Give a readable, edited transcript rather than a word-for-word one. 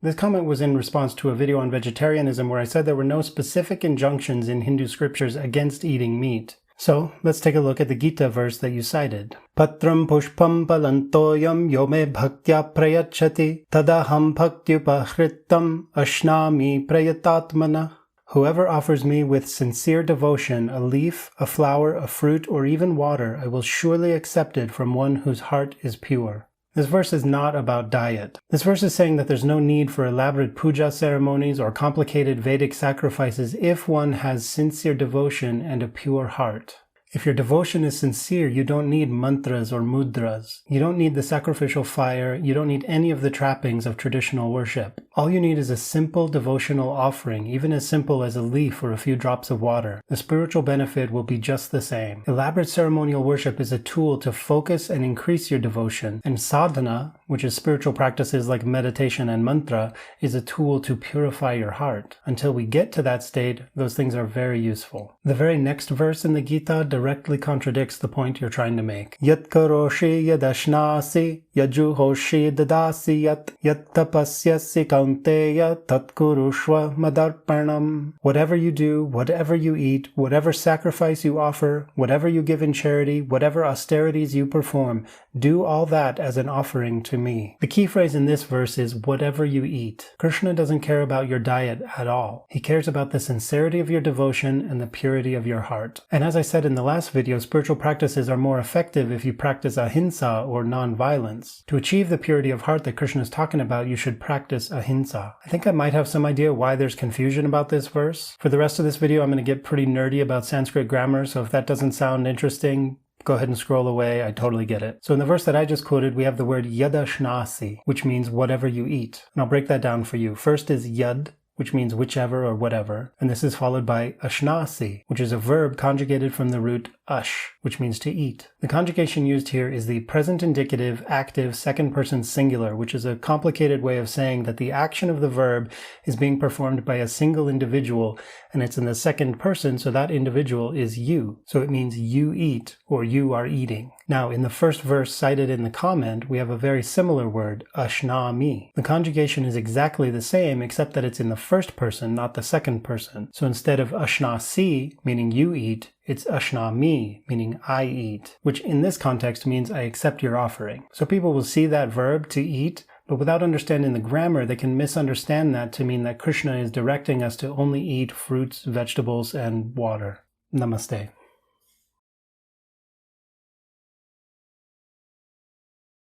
This comment was in response to a video on vegetarianism where I said there were no specific injunctions in Hindu scriptures against eating meat. So, let's take a look at the Gita verse that you cited. Patram pushpam palantoyam yome bhaktya prayachati tadaham bhaktyupahritam ashnami prayatatmana. Whoever offers me with sincere devotion a leaf, a flower, a fruit, or even water, I will surely accept it from one whose heart is pure. This verse is not about diet. This verse is saying that there's no need for elaborate puja ceremonies or complicated Vedic sacrifices if one has sincere devotion and a pure heart. If your devotion is sincere, you don't need mantras or mudras. You don't need the sacrificial fire. You don't need any of the trappings of traditional worship. All you need is a simple devotional offering, even as simple as a leaf or a few drops of water. The spiritual benefit will be just the same. Elaborate ceremonial worship is a tool to focus and increase your devotion, and sadhana, which is spiritual practices like meditation and mantra, is a tool to purify your heart. Until we get to that state, those things are very useful. The very next verse in the Gita directly contradicts the point you're trying to make. Yat karoshi yadashnasi yajuhoshi dadasi yat tapasyasi kaunteya tat kurushva madarpanam. Whatever you do, whatever you eat, whatever sacrifice you offer, whatever you give in charity, whatever austerities you perform, do all that as an offering to me. The key phrase in this verse is whatever you eat. Krishna doesn't care about your diet at all. He cares about the sincerity of your devotion and the purity of your heart. And as I said in the last video, spiritual practices are more effective if you practice ahimsa or non-violence. To achieve the purity of heart that Krishna is talking about, you should practice ahimsa. I think I might have some idea why there's confusion about this verse. For the rest of this video, I'm going to get pretty nerdy about Sanskrit grammar, so if that doesn't sound interesting, go ahead and scroll away. I totally get it. So in the verse that I just quoted, we have the word yadashnasi, which means whatever you eat. And I'll break that down for you. First is yad, which means whichever or whatever. And this is followed by ashnasi, which is a verb conjugated from the root ash, which means to eat. The conjugation used here is the present indicative active second person singular, which is a complicated way of saying that the action of the verb is being performed by a single individual, and it's in the second person, so that individual is you. So it means you eat, or you are eating. Now, in the first verse cited in the comment, we have a very similar word, ashnami. The conjugation is exactly the same, except that it's in the first person, not the second person. So instead of ashnasi, meaning you eat, it's ashnami, meaning I eat, which in this context means I accept your offering. So people will see that verb, to eat, but without understanding the grammar, they can misunderstand that to mean that Krishna is directing us to only eat fruits, vegetables, and water. Namaste.